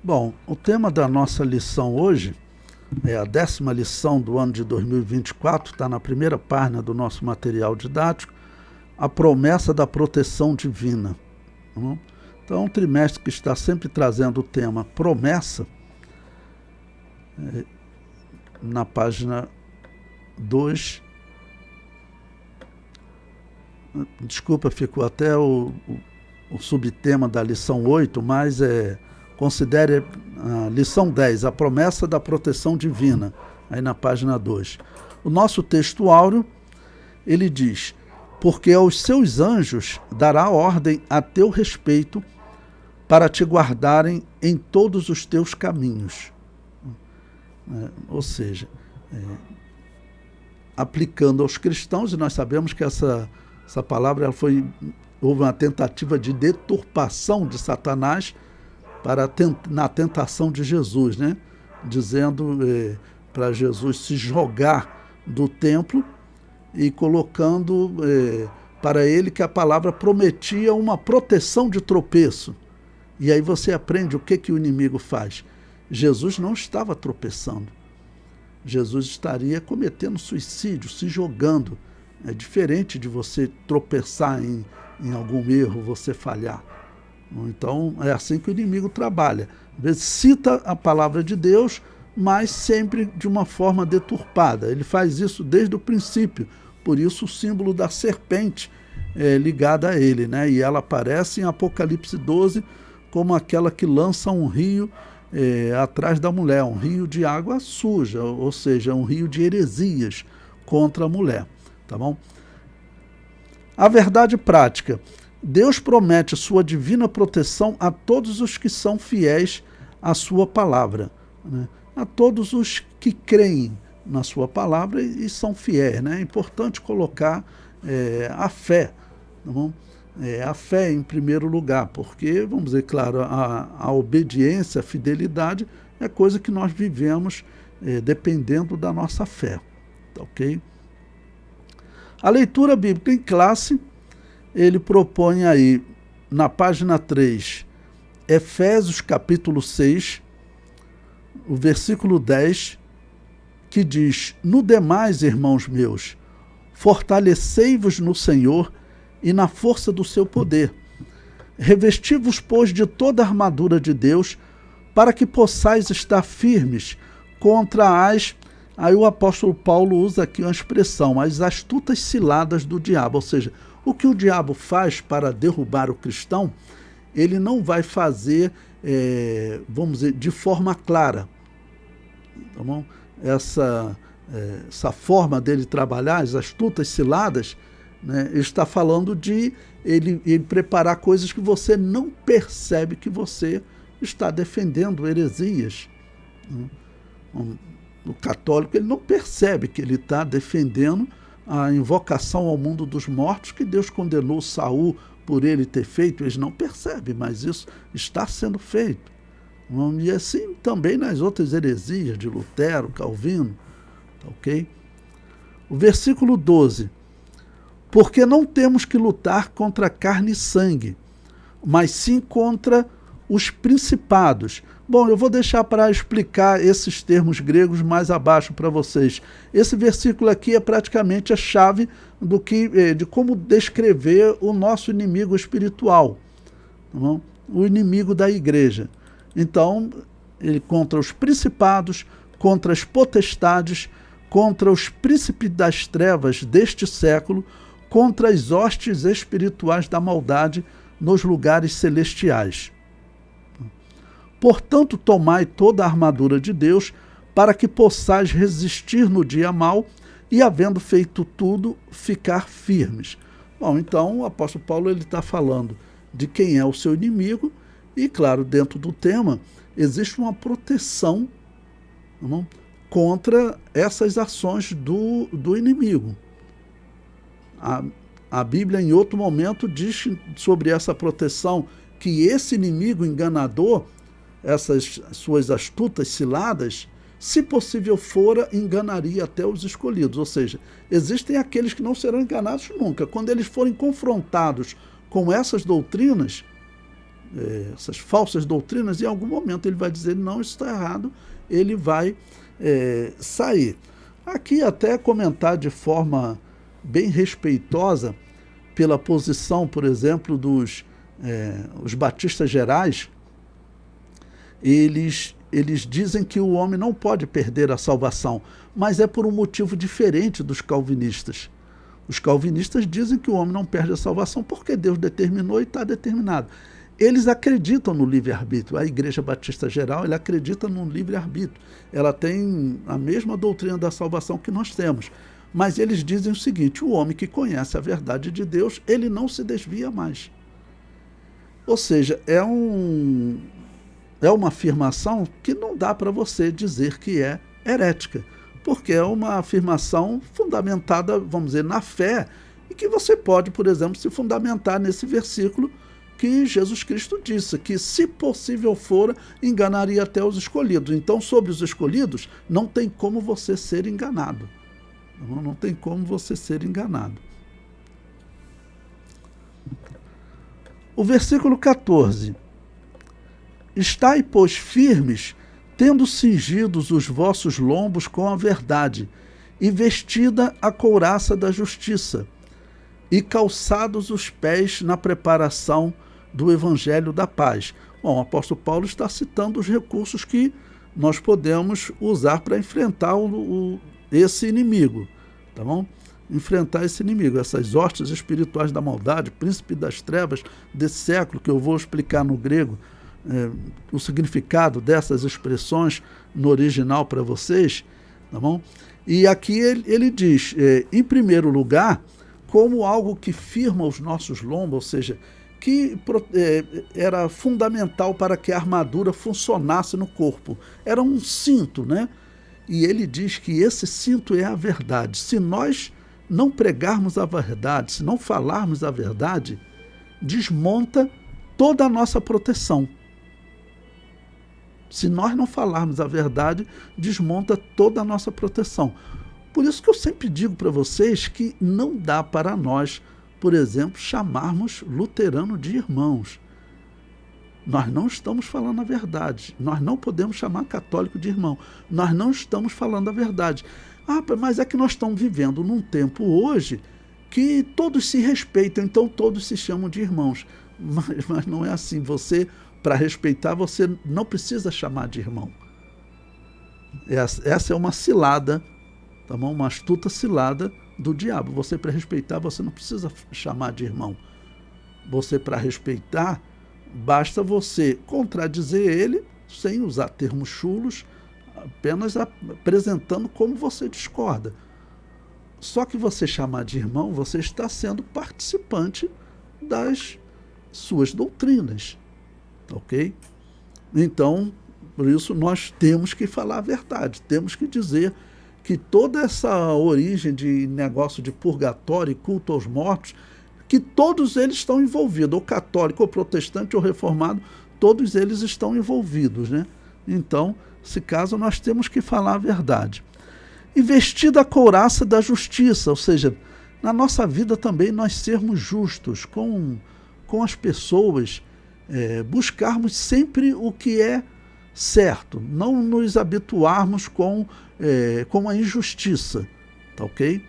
Bom, o tema da nossa lição hoje é a 10ª lição do ano de 2024, está na primeira página do nosso material didático, a promessa da proteção divina. Então, é um trimestre que está sempre trazendo o tema promessa. Na página 2, desculpa, ficou até o subtema da lição 8, mas considere a lição 10, a promessa da proteção divina, aí na página 2. O nosso texto áureo, ele diz: porque aos seus anjos dará ordem a teu respeito para te guardarem em todos os teus caminhos. Ou seja, aplicando aos cristãos, e nós sabemos que essa palavra houve uma tentativa de deturpação de Satanás na tentação de Jesus, né? Dizendo para Jesus se jogar do templo e colocando para ele que a palavra prometia uma proteção de tropeço. E aí você aprende o que o inimigo faz. Jesus não estava tropeçando. Jesus estaria cometendo suicídio, se jogando. É diferente de você tropeçar em algum erro, você falhar. Então, é assim que o inimigo trabalha. Às vezes cita a palavra de Deus, mas sempre de uma forma deturpada. Ele faz isso desde o princípio. Por isso o símbolo da serpente ligada a ele, né? E ela aparece em Apocalipse 12 como aquela que lança um rio atrás da mulher, um rio de água suja, ou seja, um rio de heresias contra a mulher. Tá bom? A verdade prática. Deus promete sua divina proteção a todos os que são fiéis à sua palavra, né? A todos os que creem na sua palavra e são fiéis, né? É importante colocar a fé, tá bom? A fé em primeiro lugar, porque, vamos dizer, claro, a obediência, a fidelidade é coisa que nós vivemos dependendo da nossa fé, tá ok? A leitura bíblica em classe, ele propõe aí, na página 3, Efésios capítulo 6, o versículo 10, que diz: no demais, irmãos meus, fortalecei-vos no Senhor e na força do seu poder. Revesti-vos, pois, de toda a armadura de Deus, para que possais estar firmes contra as... Aí o apóstolo Paulo usa aqui uma expressão, as astutas ciladas do diabo. Ou seja, o que o diabo faz para derrubar o cristão, ele não vai fazer, vamos dizer, de forma clara. Tá bom? Essa forma dele trabalhar, as astutas ciladas, né, ele está falando de ele preparar coisas que você não percebe que você está defendendo heresias. O católico, ele não percebe que ele está defendendo a invocação ao mundo dos mortos que Deus condenou Saul por ele ter feito. Eles não percebem, mas isso está sendo feito. E assim também nas outras heresias de Lutero, Calvino, ok? O versículo 12: porque não temos que lutar contra carne e sangue, mas sim contra os principados. Bom, eu vou deixar para explicar esses termos gregos mais abaixo para vocês. Esse versículo aqui é praticamente a chave de como descrever o nosso inimigo espiritual, tá bom? O inimigo da igreja. Então, ele contra os principados, contra as potestades, contra os príncipes das trevas deste século, contra as hostes espirituais da maldade nos lugares celestiais. Portanto, tomai toda a armadura de Deus, para que possais resistir no dia mau e, havendo feito tudo, ficar firmes. Bom, então o apóstolo Paulo está falando de quem é o seu inimigo e, claro, dentro do tema, existe uma proteção, tá bom, contra essas ações do inimigo. A Bíblia, em outro momento, diz sobre essa proteção que esse inimigo enganador, essas suas astutas ciladas, se possível fora, enganaria até os escolhidos. Ou seja, existem aqueles que não serão enganados nunca. Quando eles forem confrontados com essas doutrinas, essas falsas doutrinas, em algum momento ele vai dizer, não, isso está errado, ele vai sair. Aqui até comentar de forma bem respeitosa pela posição, por exemplo, os batistas gerais, eles dizem que o homem não pode perder a salvação, mas é por um motivo diferente dos calvinistas. Os calvinistas dizem que o homem não perde a salvação porque Deus determinou e está determinado. Eles acreditam no livre-arbítrio. A Igreja Batista Geral, ela acredita no livre-arbítrio. Ela tem a mesma doutrina da salvação que nós temos. Mas eles dizem o seguinte, o homem que conhece a verdade de Deus, ele não se desvia mais. Ou seja, é uma afirmação que não dá para você dizer que é herética, porque é uma afirmação fundamentada, vamos dizer, na fé, e que você pode, por exemplo, se fundamentar nesse versículo que Jesus Cristo disse, que se possível for, enganaria até os escolhidos. Então, sobre os escolhidos, não tem como você ser enganado. Não tem como você ser enganado. O versículo 14. Estai, pois, firmes, tendo cingidos os vossos lombos com a verdade, e vestida a couraça da justiça, e calçados os pés na preparação do evangelho da paz. Bom, o apóstolo Paulo está citando os recursos que nós podemos usar para enfrentar esse inimigo, tá bom? Enfrentar esse inimigo, essas hostes espirituais da maldade, príncipe das trevas desse século, que eu vou explicar no grego, o significado dessas expressões no original para vocês, tá bom? E aqui ele diz, em primeiro lugar, como algo que firma os nossos lombos, ou seja, que era fundamental para que a armadura funcionasse no corpo. Era um cinto, né? E ele diz que esse cinto é a verdade. Se nós não pregarmos a verdade, se não falarmos a verdade, desmonta toda a nossa proteção. Se nós não falarmos a verdade, desmonta toda a nossa proteção. Por isso que eu sempre digo para vocês que não dá para nós, por exemplo, chamarmos luterano de irmãos. Nós não estamos falando a verdade. Nós não podemos chamar católico de irmão. Nós não estamos falando a verdade. Mas é que nós estamos vivendo num tempo hoje que todos se respeitam, então todos se chamam de irmãos. Mas não é assim. Para respeitar, você não precisa chamar de irmão. Essa é uma cilada, tá bom? Uma astuta cilada do diabo. Você, para respeitar, você não precisa chamar de irmão. Você, para respeitar, basta você contradizer ele, sem usar termos chulos, apenas apresentando como você discorda. Só que você chamar de irmão, você está sendo participante das suas doutrinas. Ok? Então, por isso nós temos que falar a verdade, temos que dizer que toda essa origem de negócio de purgatório e culto aos mortos, que todos eles estão envolvidos, ou católico, ou protestante, ou reformado, todos eles estão envolvidos, né? Então, se caso, nós temos que falar a verdade. E vestida a couraça da justiça, ou seja, na nossa vida também nós sermos justos com as pessoas, buscarmos sempre o que é certo, não nos habituarmos com a injustiça, tá ok?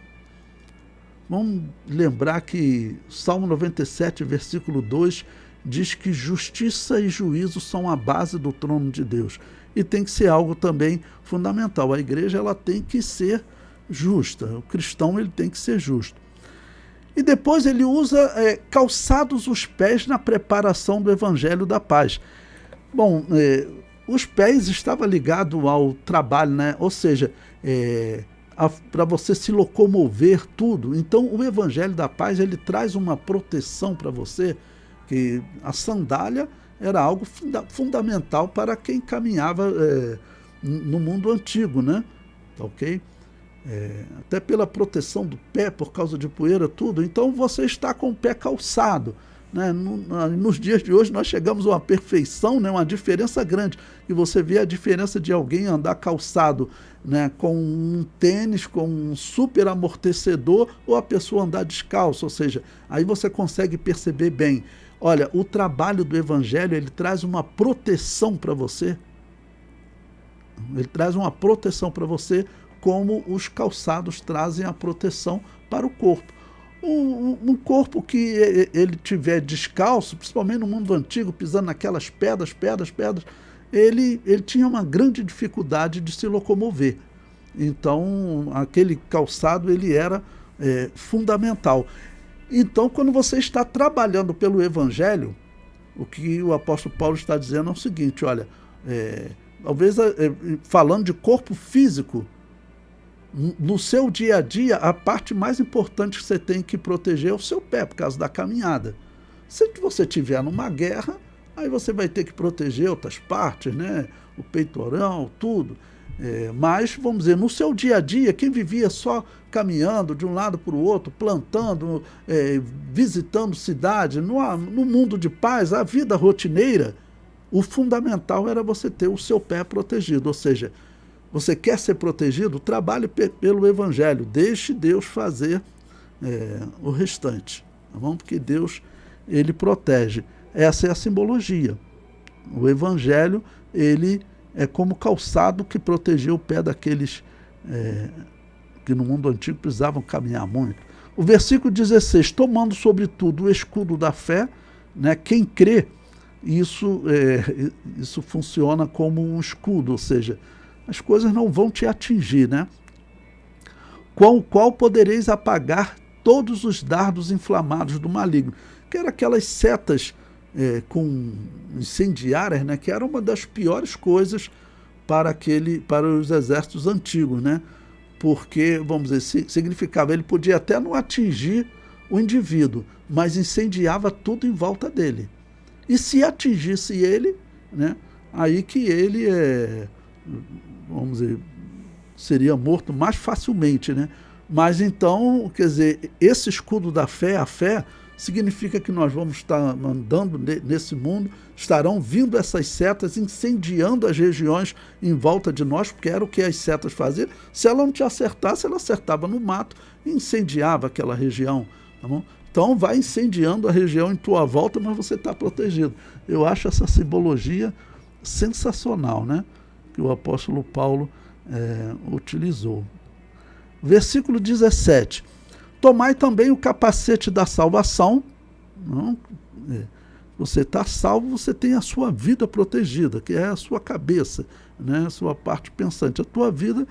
Vamos lembrar que Salmo 97, versículo 2, diz que justiça e juízo são a base do trono de Deus. E tem que ser algo também fundamental. A igreja ela tem que ser justa, o cristão ele tem que ser justo. E depois ele usa calçados os pés na preparação do evangelho da paz. Bom, os pés estavam ligados ao trabalho, né? Ou seja, para você se locomover tudo. Então o evangelho da paz ele traz uma proteção para você, que a sandália era algo fundamental para quem caminhava no mundo antigo, né? Ok? Até pela proteção do pé, por causa de poeira, tudo. Então você está com o pé calçado, né? Nos dias de hoje nós chegamos a uma perfeição, né? Uma diferença grande. E você vê a diferença de alguém andar calçado, né? Com um tênis, com um super amortecedor, ou a pessoa andar descalço. Ou seja, aí você consegue perceber bem. Olha, o trabalho do Evangelho, ele traz uma proteção para você. Ele traz uma proteção para você, como os calçados trazem a proteção para o corpo. Um corpo que ele tiver descalço, principalmente no mundo antigo, pisando naquelas pedras, ele tinha uma grande dificuldade de se locomover. Então, aquele calçado, ele era fundamental. Então, quando você está trabalhando pelo Evangelho, o que o apóstolo Paulo está dizendo é o seguinte, olha, talvez falando de corpo físico, no seu dia a dia, a parte mais importante que você tem que proteger é o seu pé, por causa da caminhada. Se você estiver numa guerra, aí você vai ter que proteger outras partes, né? O peitoral, tudo. Mas, vamos dizer, no seu dia a dia, quem vivia só caminhando de um lado para o outro, plantando, visitando cidade, no mundo de paz, a vida rotineira, o fundamental era você ter o seu pé protegido, ou seja, você quer ser protegido? Trabalhe pelo Evangelho. Deixe Deus fazer o restante. Tá bom? Porque Deus, ele protege. Essa é a simbologia. O Evangelho, ele é como calçado que protegeu o pé daqueles que no mundo antigo precisavam caminhar muito. O versículo 16, tomando sobretudo o escudo da fé, né, quem crê, isso funciona como um escudo, ou seja, as coisas não vão te atingir, né? Com o qual podereis apagar todos os dardos inflamados do maligno. Que eram aquelas setas com incendiárias, né? Que era uma das piores coisas para os exércitos antigos, né? Porque, vamos dizer, significava, ele podia até não atingir o indivíduo, mas incendiava tudo em volta dele. E se atingisse ele, né? Aí que ele vamos dizer, seria morto mais facilmente, né? Mas então, quer dizer, esse escudo da fé, a fé, significa que nós vamos estar andando nesse mundo, estarão vindo essas setas incendiando as regiões em volta de nós, porque era o que as setas faziam. Se ela não te acertasse, ela acertava no mato e incendiava aquela região, tá bom? Então vai incendiando a região em tua volta, mas você está protegido. Eu acho essa simbologia sensacional, né? Que o apóstolo Paulo utilizou. Versículo 17. Tomai também o capacete da salvação. Não, você está salvo, você tem a sua vida protegida, que é a sua cabeça, né? A sua parte pensante. A tua vida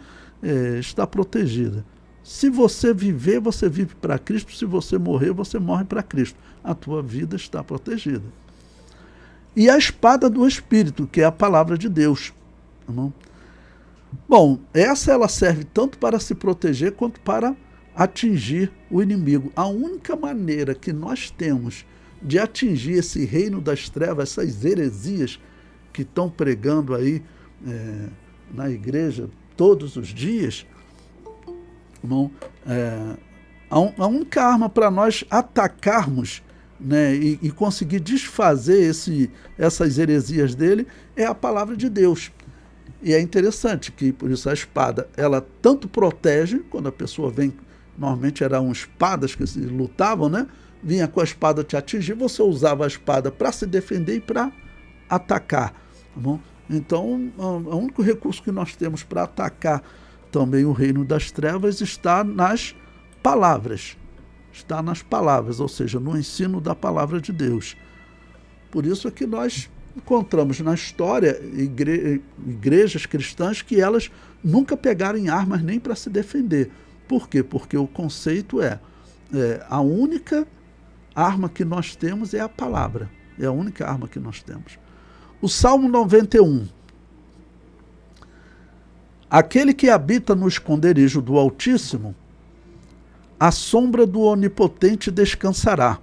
está protegida. Se você viver, você vive para Cristo. Se você morrer, você morre para Cristo. A tua vida está protegida. E a espada do Espírito, que é a palavra de Deus. Bom, ela serve tanto para se proteger quanto para atingir o inimigo. A única maneira que nós temos de atingir esse reino das trevas, essas heresias que estão pregando aí na igreja todos os dias, a única arma para nós atacarmos, né, e conseguir desfazer essas heresias dele é a palavra de Deus. E é interessante que, por isso, a espada, ela tanto protege, quando a pessoa vem, normalmente eram espadas que se lutavam, né? Vinha com a espada te atingir, você usava a espada para se defender e para atacar. Tá bom? Então, o único recurso que nós temos para atacar também o reino das trevas está nas palavras. Está nas palavras, ou seja, no ensino da palavra de Deus. Por isso é que nós encontramos na história igrejas cristãs que elas nunca pegaram em armas nem para se defender. Por quê? Porque o conceito a única arma que nós temos é a palavra. É a única arma que nós temos. O Salmo 91. Aquele que habita no esconderijo do Altíssimo, à sombra do Onipotente descansará.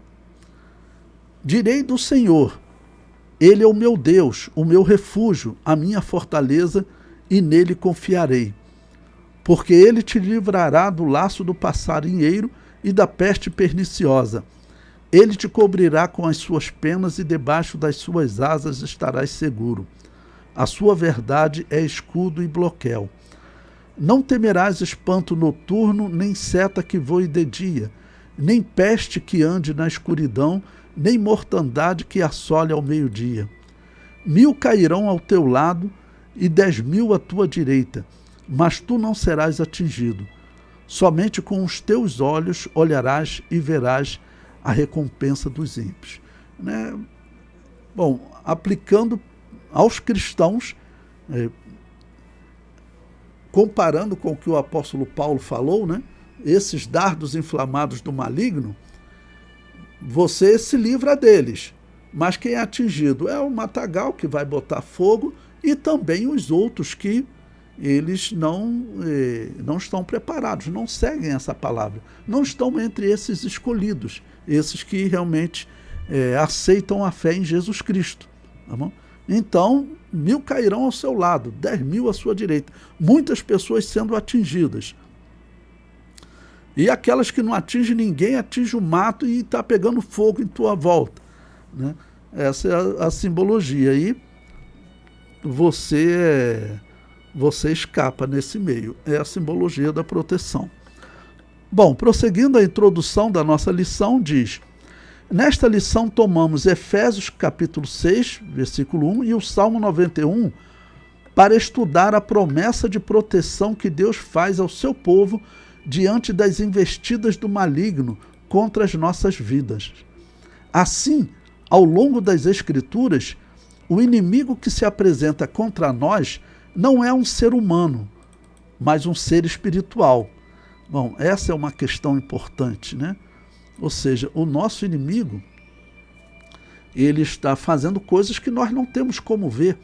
Direi do Senhor, Ele é o meu Deus, o meu refúgio, a minha fortaleza, e nele confiarei. Porque ele te livrará do laço do passarinheiro e da peste perniciosa. Ele te cobrirá com as suas penas e debaixo das suas asas estarás seguro. A sua verdade é escudo e broquel. Não temerás espanto noturno, nem seta que voe de dia, nem peste que ande na escuridão, nem mortandade que assole ao meio-dia. 1000 cairão ao teu lado e 10.000 à tua direita, mas tu não serás atingido. Somente com os teus olhos olharás e verás a recompensa dos ímpios. Né? Bom, aplicando aos cristãos, comparando com o que o apóstolo Paulo falou, né? Esses dardos inflamados do maligno, você se livra deles, mas quem é atingido é o matagal que vai botar fogo e também os outros que eles não estão preparados, não seguem essa palavra, não estão entre esses escolhidos, esses que realmente aceitam a fé em Jesus Cristo. Tá bom? Então, 1000 cairão ao seu lado, 10.000 à sua direita, muitas pessoas sendo atingidas. E aquelas que não atingem ninguém, atinge o mato e está pegando fogo em tua volta. Né? Essa é a simbologia. E você escapa nesse meio. É a simbologia da proteção. Bom, prosseguindo a introdução da nossa lição, diz: nesta lição tomamos Efésios capítulo 6, versículo 1 e o Salmo 91 para estudar a promessa de proteção que Deus faz ao seu povo diante das investidas do maligno contra as nossas vidas. Assim, ao longo das Escrituras, o inimigo que se apresenta contra nós não é um ser humano, mas um ser espiritual. Bom, essa é uma questão importante, né? Ou seja, o nosso inimigo, ele está fazendo coisas que nós não temos como ver.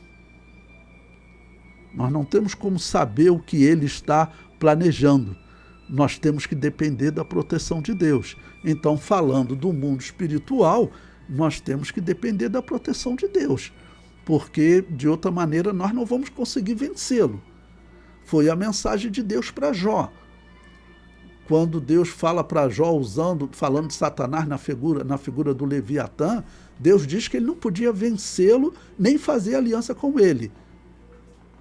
Nós não temos como saber o que ele está planejando. Nós temos que depender da proteção de Deus. Então, falando do mundo espiritual, nós temos que depender da proteção de Deus, porque, de outra maneira, nós não vamos conseguir vencê-lo. Foi a mensagem de Deus para Jó. Quando Deus fala para Jó, falando de Satanás na figura do Leviatã, Deus diz que ele não podia vencê-lo, nem fazer aliança com ele.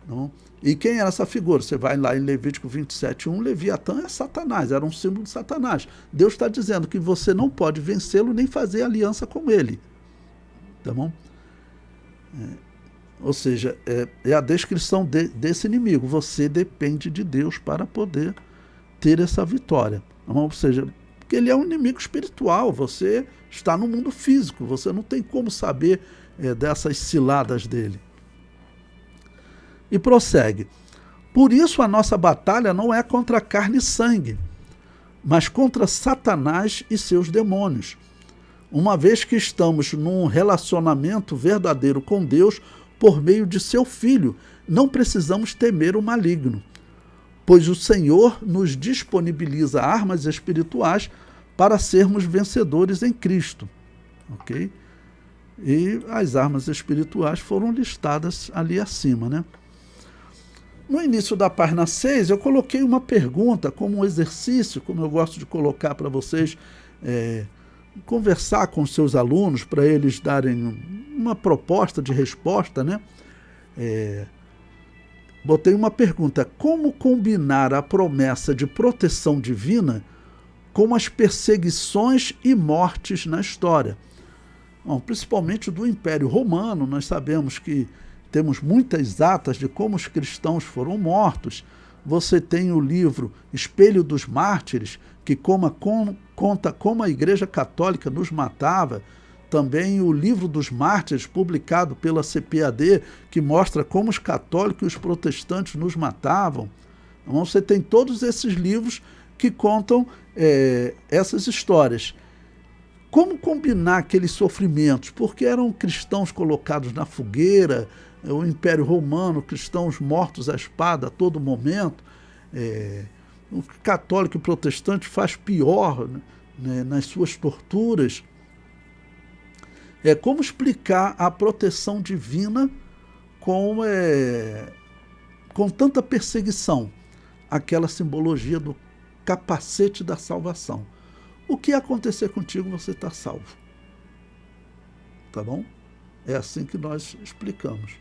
Não? E quem era essa figura? Você vai lá em Levítico 27:1, Leviatã é Satanás, era um símbolo de Satanás. Deus está dizendo que você não pode vencê-lo nem fazer aliança com ele. Tá bom? Ou seja, é a descrição desse inimigo. Você depende de Deus para poder ter essa vitória. Tá bom? Ou seja, porque ele é um inimigo espiritual, você está no mundo físico, você não tem como saber dessas ciladas dele. E prossegue: por isso a nossa batalha não é contra carne e sangue, mas contra Satanás e seus demônios. Uma vez que estamos num relacionamento verdadeiro com Deus por meio de seu Filho, não precisamos temer o maligno, pois o Senhor nos disponibiliza armas espirituais para sermos vencedores em Cristo. Ok? E as armas espirituais foram listadas ali acima, né? No início da página 6, eu coloquei uma pergunta como um exercício, como eu gosto de colocar para vocês, conversar com os seus alunos, para eles darem uma proposta de resposta, né? Botei uma pergunta: como combinar a promessa de proteção divina com as perseguições e mortes na história? Bom, principalmente do Império Romano, nós sabemos que temos muitas atas de como os cristãos foram mortos. Você tem o livro Espelho dos Mártires, que conta como a Igreja Católica nos matava. Também o livro dos Mártires, publicado pela CPAD, que mostra como os católicos e os protestantes nos matavam. Então, você tem todos esses livros que contam essas histórias. Como combinar aqueles sofrimentos? Porque eram cristãos colocados na fogueira, o Império Romano, cristãos mortos à espada a todo momento. O católico e o protestante faz pior, né, nas suas torturas. Como explicar a proteção divina com tanta perseguição? Aquela simbologia do capacete da salvação. O que acontecer contigo, você está salvo. Tá bom? É assim que nós explicamos.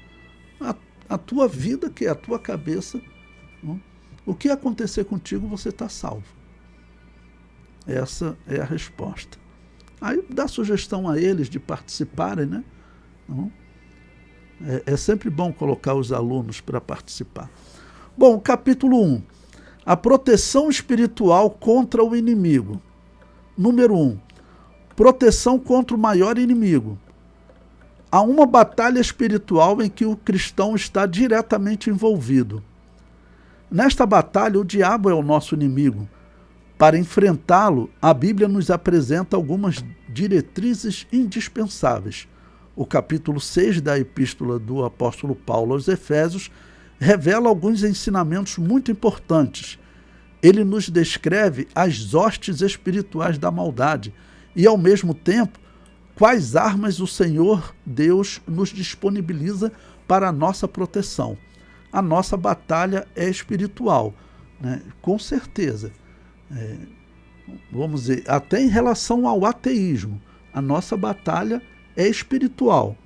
A tua vida, que é a tua cabeça, não? O que acontecer contigo, você está salvo. Essa é a resposta. Aí dá sugestão a eles de participarem, né? Então, é sempre bom colocar os alunos para participar. Bom, capítulo 1. A proteção espiritual contra o inimigo. Número 1. Proteção contra o maior inimigo. Há uma batalha espiritual em que o cristão está diretamente envolvido. Nesta batalha, o diabo é o nosso inimigo. Para enfrentá-lo, a Bíblia nos apresenta algumas diretrizes indispensáveis. O capítulo 6 da epístola do apóstolo Paulo aos Efésios revela alguns ensinamentos muito importantes. Ele nos descreve as hostes espirituais da maldade e, ao mesmo tempo, quais armas o Senhor Deus nos disponibiliza para a nossa proteção. A nossa batalha é espiritual, né? Com certeza. Vamos dizer, até em relação ao ateísmo, a nossa batalha é espiritual.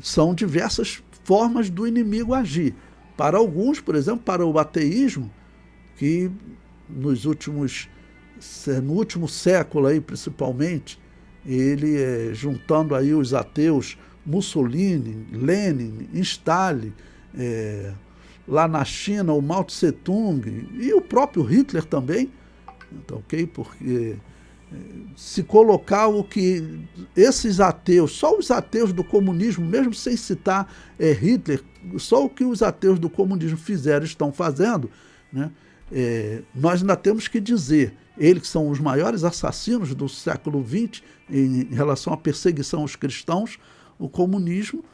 São diversas formas do inimigo agir. Para alguns, por exemplo, para o ateísmo, que no último século aí, principalmente, ele juntando aí os ateus, Mussolini, Lenin, Stalin, lá na China, o Mao Tse Tung e o próprio Hitler também, então, ok? Porque se colocar o que esses ateus, só os ateus do comunismo, mesmo sem citar Hitler, só o que os ateus do comunismo fizeram e estão fazendo, né? Nós ainda temos que dizer, eles que são os maiores assassinos do século XX em relação à perseguição aos cristãos, o comunismo,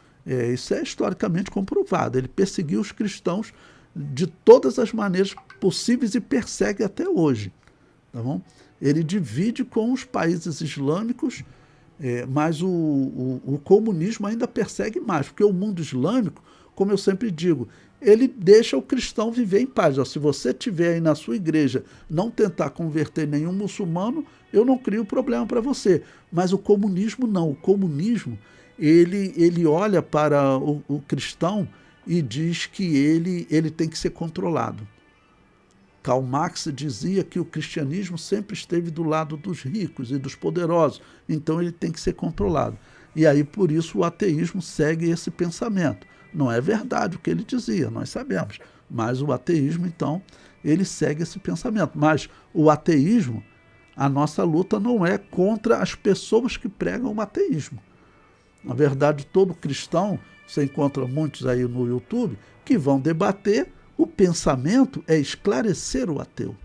isso é historicamente comprovado, ele perseguiu os cristãos de todas as maneiras possíveis e persegue até hoje, tá bom? Ele divide com os países islâmicos, mas o comunismo ainda persegue mais, porque o mundo islâmico, como eu sempre digo, ele deixa o cristão viver em paz. Se você tiver aí na sua igreja, não tentar converter nenhum muçulmano, eu não crio problema para você. Mas o comunismo não. O comunismo, ele olha para o cristão e diz que ele tem que ser controlado. Karl Marx dizia que o cristianismo sempre esteve do lado dos ricos e dos poderosos, então ele tem que ser controlado. E aí, por isso, o ateísmo segue esse pensamento. Não é verdade o que ele dizia, nós sabemos, mas o ateísmo, então, ele segue esse pensamento. Mas o ateísmo, a nossa luta não é contra as pessoas que pregam o ateísmo. Na verdade, todo cristão, você encontra muitos aí no YouTube, que vão debater. O pensamento é esclarecer o ateu.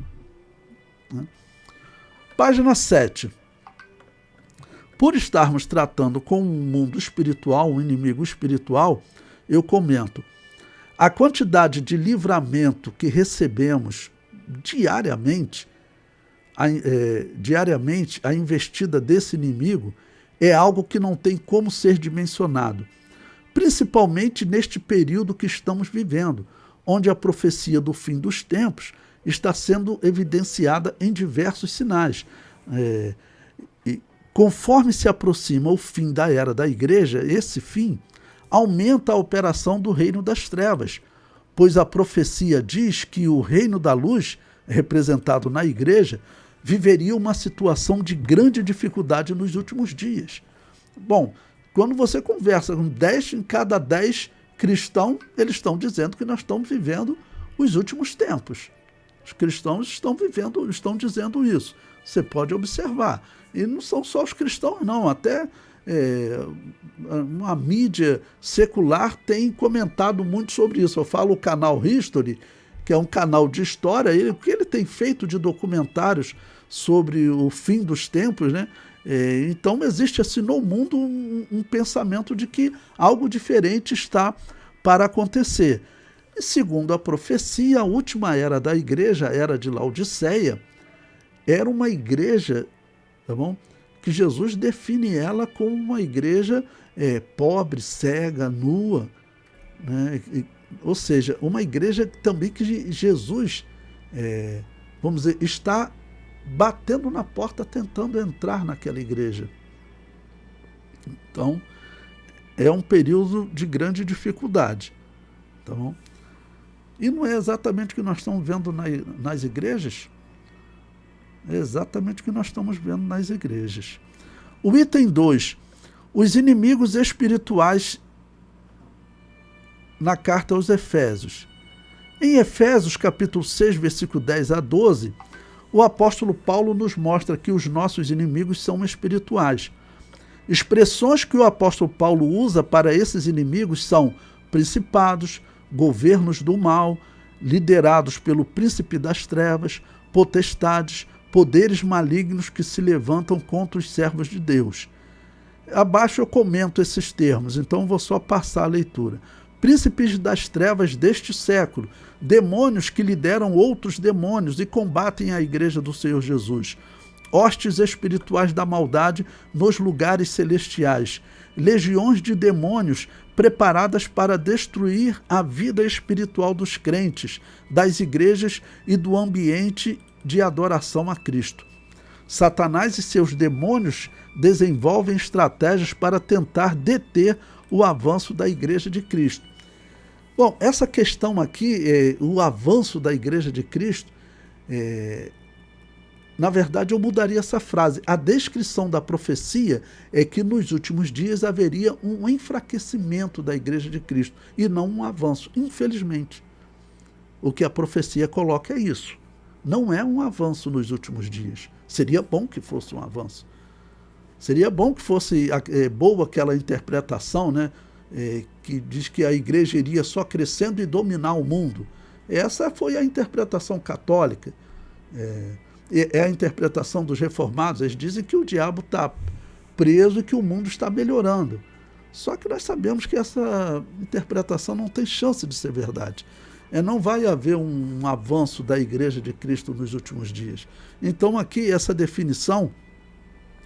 Página 7. Por estarmos tratando com um mundo espiritual, um inimigo espiritual, eu comento: a quantidade de livramento que recebemos diariamente, a investida desse inimigo é algo que não tem como ser dimensionado, principalmente neste período que estamos vivendo, onde a profecia do fim dos tempos está sendo evidenciada em diversos sinais. E conforme se aproxima o fim da era da igreja, esse fim aumenta a operação do reino das trevas, pois a profecia diz que o reino da luz, representado na igreja, viveria uma situação de grande dificuldade nos últimos dias. Bom, quando você conversa com 10 em cada 10 cristãos, eles estão dizendo que nós estamos vivendo os últimos tempos. Os cristãos estão dizendo isso. Você pode observar. E não são só os cristãos, não. Até uma mídia secular tem comentado muito sobre isso. Eu falo o canal History, que é um canal de história, o que ele tem feito de documentários sobre o fim dos tempos, né? Então existe assim no mundo um pensamento de que algo diferente está para acontecer. E segundo a profecia, a última era da igreja, a era de Laodiceia, era uma igreja, tá bom? Que Jesus define ela como uma igreja pobre, cega, nua, né? Ou seja, uma igreja também que Jesus, vamos dizer, está batendo na porta, tentando entrar naquela igreja. Então, é um período de grande dificuldade. Tá bom? E não é exatamente o que nós estamos vendo nas igrejas? É exatamente o que nós estamos vendo nas igrejas. O item 2, os inimigos espirituais na carta aos Efésios. Em Efésios, capítulo 6, versículo 10 a 12, o apóstolo Paulo nos mostra que os nossos inimigos são espirituais. Expressões que o apóstolo Paulo usa para esses inimigos são principados, governos do mal, liderados pelo príncipe das trevas, potestades, poderes malignos que se levantam contra os servos de Deus. Abaixo eu comento esses termos, então vou só passar a leitura. Príncipes das trevas deste século, demônios que lideram outros demônios e combatem a igreja do Senhor Jesus. Hostes espirituais da maldade nos lugares celestiais. Legiões de demônios preparadas para destruir a vida espiritual dos crentes, das igrejas e do ambiente de adoração a Cristo. Satanás e seus demônios desenvolvem estratégias para tentar deter o avanço da Igreja de Cristo. Bom, essa questão aqui, o avanço da Igreja de Cristo, na verdade eu mudaria essa frase. A descrição da profecia é que nos últimos dias haveria um enfraquecimento da Igreja de Cristo e não um avanço, infelizmente. O que a profecia coloca é isso. Não é um avanço nos últimos dias. Seria bom que fosse um avanço. Seria bom que fosse boa aquela interpretação, né, que diz que a igreja iria só crescendo e dominar o mundo. Essa foi a interpretação católica. É a interpretação dos reformados. Eles dizem que o diabo está preso e que o mundo está melhorando. Só que nós sabemos que essa interpretação não tem chance de ser verdade. Não vai haver um avanço da Igreja de Cristo nos últimos dias. Então aqui essa definição,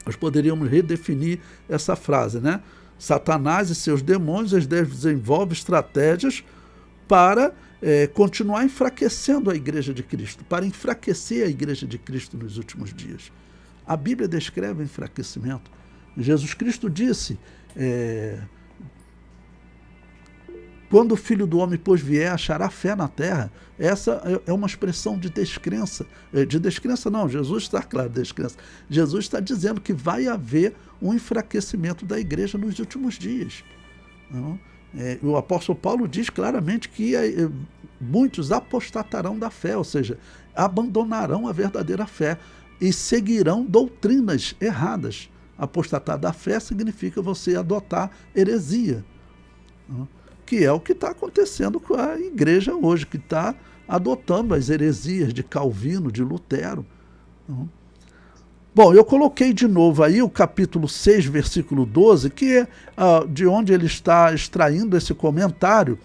nós poderíamos redefinir essa frase, né? Satanás e seus demônios, eles desenvolvem estratégias para continuar enfraquecendo a Igreja de Cristo, para enfraquecer a Igreja de Cristo nos últimos dias. A Bíblia descreve o enfraquecimento. Jesus Cristo disse, quando o Filho do Homem, pois vier, achará fé na terra. Essa é uma expressão de descrença. De descrença não, Jesus está, claro, descrença. Jesus está dizendo que vai haver um enfraquecimento da igreja nos últimos dias. Não? O apóstolo Paulo diz claramente que muitos apostatarão da fé, ou seja, abandonarão a verdadeira fé e seguirão doutrinas erradas. Apostatar da fé significa você adotar heresia. Não? Que é o que está acontecendo com a igreja hoje, que está adotando as heresias de Calvino, de Lutero. Bom, eu coloquei de novo aí o capítulo 6, versículo 12, que é de onde ele está extraindo esse comentário,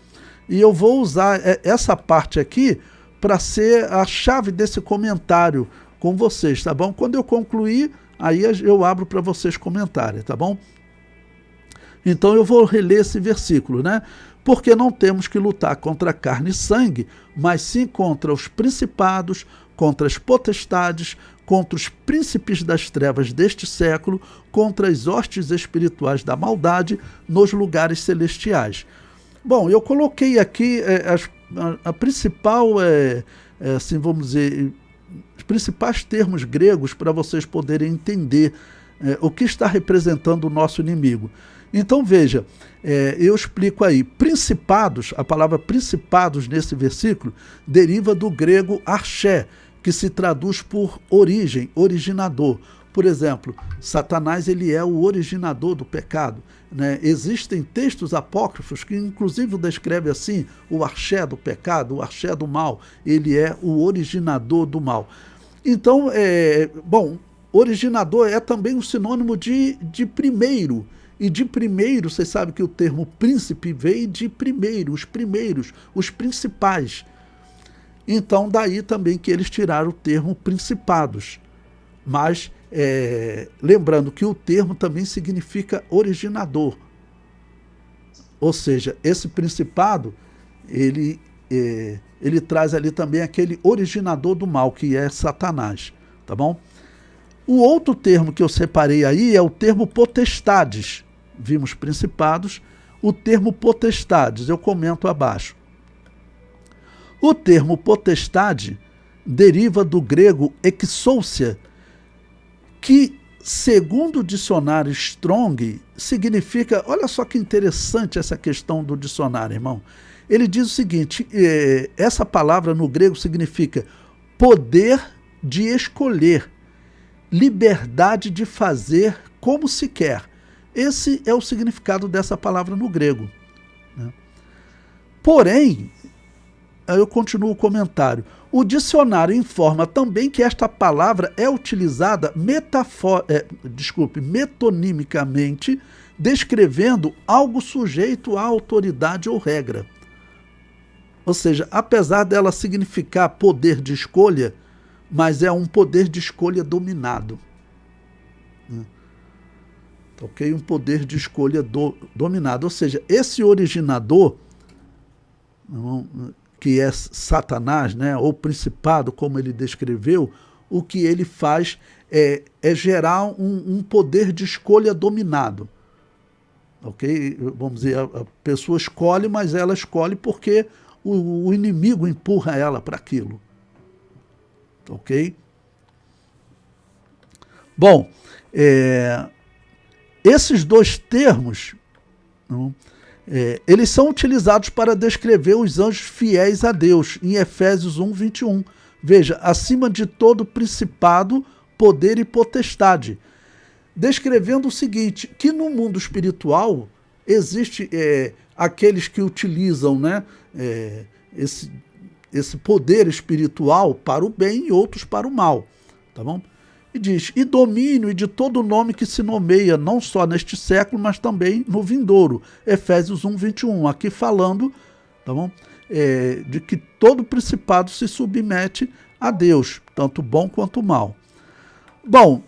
e eu vou usar essa parte aqui para ser a chave desse comentário com vocês, tá bom? Quando eu concluir, aí eu abro para vocês comentarem, tá bom? Então eu vou reler esse versículo, né? Porque não temos que lutar contra carne e sangue, mas sim contra os principados, contra as potestades, contra os príncipes das trevas deste século, contra as hostes espirituais da maldade nos lugares celestiais. Bom, eu coloquei aqui a principal, assim vamos dizer, os principais termos gregos para vocês poderem entender o que está representando o nosso inimigo. Então veja, eu explico aí, principados, a palavra principados nesse versículo deriva do grego arché, que se traduz por origem, originador. Por exemplo, Satanás ele é o originador do pecado, né? Existem textos apócrifos que inclusive descrevem assim, o arché do pecado, o arché do mal, ele é o originador do mal. Então, originador é também um sinônimo de primeiro. E de primeiro, vocês sabem que o termo príncipe veio de primeiro, os principais. Então, daí também que eles tiraram o termo principados. Mas, lembrando que o termo também significa originador. Ou seja, esse principado, ele traz ali também aquele originador do mal, que é Satanás. Tá bom? O outro termo que eu separei aí é o termo potestades. Vimos principados, o termo potestades, eu comento abaixo. O termo potestade, deriva do grego exousia, que, segundo o dicionário Strong, significa... Olha só que interessante essa questão do dicionário, irmão. Ele diz o seguinte, essa palavra no grego significa poder de escolher, liberdade de fazer como se quer. Esse é o significado dessa palavra no grego, né? Porém, eu continuo o comentário. O dicionário informa também que esta palavra é utilizada metonimicamente, descrevendo algo sujeito à autoridade ou regra. Ou seja, apesar dela significar poder de escolha, mas é um poder de escolha dominado. Ok? Um poder de escolha dominado. Ou seja, esse originador, que é Satanás, né, ou principado, como ele descreveu, o que ele faz é gerar um poder de escolha dominado. Ok? Vamos dizer, a pessoa escolhe, mas ela escolhe porque o inimigo empurra ela para aquilo. Ok? Bom, esses dois termos, eles são utilizados para descrever os anjos fiéis a Deus, em Efésios 1, 21. Veja, acima de todo principado, poder e potestade. Descrevendo o seguinte, que no mundo espiritual existe aqueles que utilizam, né, esse poder espiritual para o bem e outros para o mal. Tá bom? E diz, e domínio e de todo nome que se nomeia, não só neste século, mas também no vindouro. Efésios 1, 21. Aqui falando, tá bom? De que todo principado se submete a Deus, tanto bom quanto mal. Bom,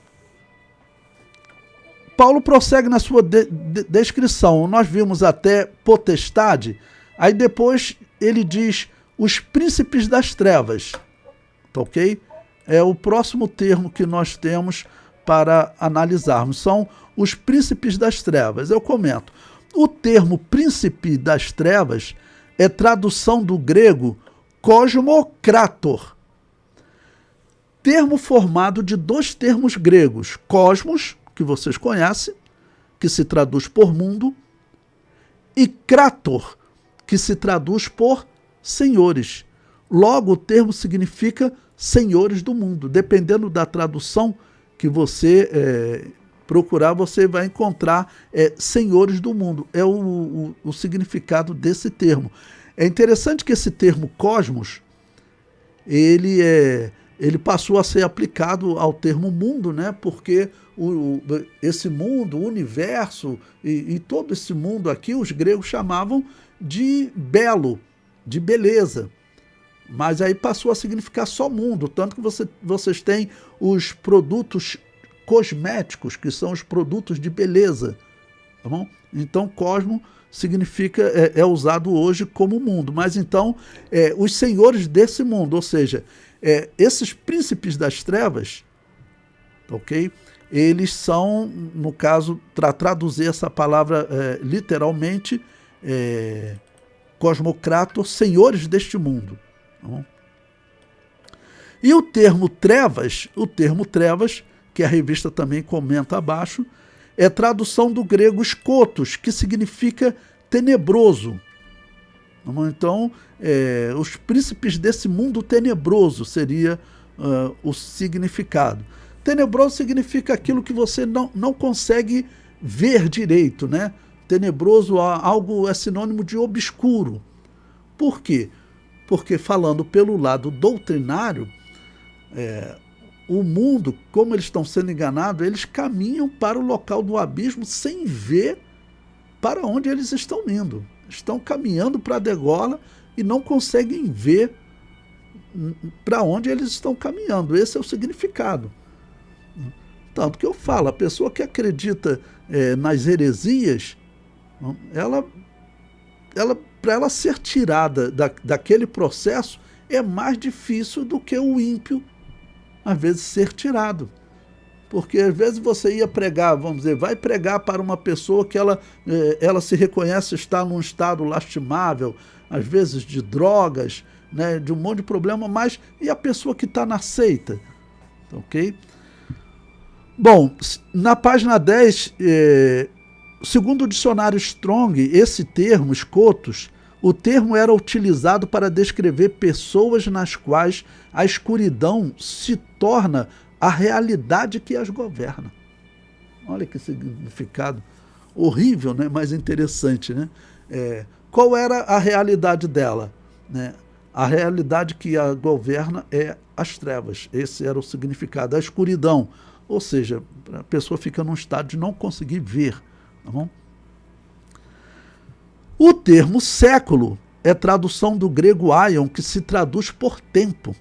Paulo prossegue na sua descrição. Nós vimos até potestade, aí depois ele diz os príncipes das trevas. Tá ok? É o próximo termo que nós temos para analisarmos. São os príncipes das trevas. Eu comento. O termo príncipe das trevas é tradução do grego cosmokrator. Termo formado de dois termos gregos. Cosmos, que vocês conhecem, que se traduz por mundo, e krator, que se traduz por senhores. Logo, o termo significa senhores do mundo. Dependendo da tradução que você procurar, você vai encontrar senhores do mundo. É o significado desse termo. É interessante que esse termo cosmos, ele passou a ser aplicado ao termo mundo, né? Porque esse mundo, o universo e todo esse mundo aqui, os gregos chamavam de belo, de beleza. Mas aí passou a significar só mundo, tanto que vocês têm os produtos cosméticos, que são os produtos de beleza. Tá bom? Então, cosmo significa, é usado hoje como mundo. Mas então, os senhores desse mundo, ou seja, esses príncipes das trevas, ok? Eles são, no caso, para traduzir essa palavra literalmente, cosmocrator, senhores deste mundo. Tá bom? E o termo trevas, que a revista também comenta abaixo, é tradução do grego skotos, que significa tenebroso. Então, os príncipes desse mundo tenebroso seria o significado. Tenebroso significa aquilo que você não consegue ver direito, né? Tenebroso, algo é sinônimo de obscuro. Por quê? Porque, falando pelo lado doutrinário, o mundo, como eles estão sendo enganados, eles caminham para o local do abismo sem ver para onde eles estão indo. Estão caminhando para a degola e não conseguem ver para onde eles estão caminhando. Esse é o significado. Tanto que eu falo, a pessoa que acredita nas heresias, para ela ser tirada daquele processo, é mais difícil do que o ímpio, às vezes, ser tirado. Porque às vezes você ia pregar, vamos dizer, vai pregar para uma pessoa que ela se reconhece estar num estado lastimável, às vezes de drogas, né, de um monte de problema, mas e a pessoa que está na seita? Ok? Bom, na página 10, segundo o dicionário Strong, esse termo, escotos, o termo era utilizado para descrever pessoas nas quais a escuridão se torna a realidade que as governa. Olha que significado horrível, né? Mas interessante, né? Qual era a realidade dela? Né? A realidade que a governa é as trevas. Esse era o significado, a escuridão. Ou seja, a pessoa fica num estado de não conseguir ver. Tá bom? O termo século é tradução do grego aion, que se traduz por tempo.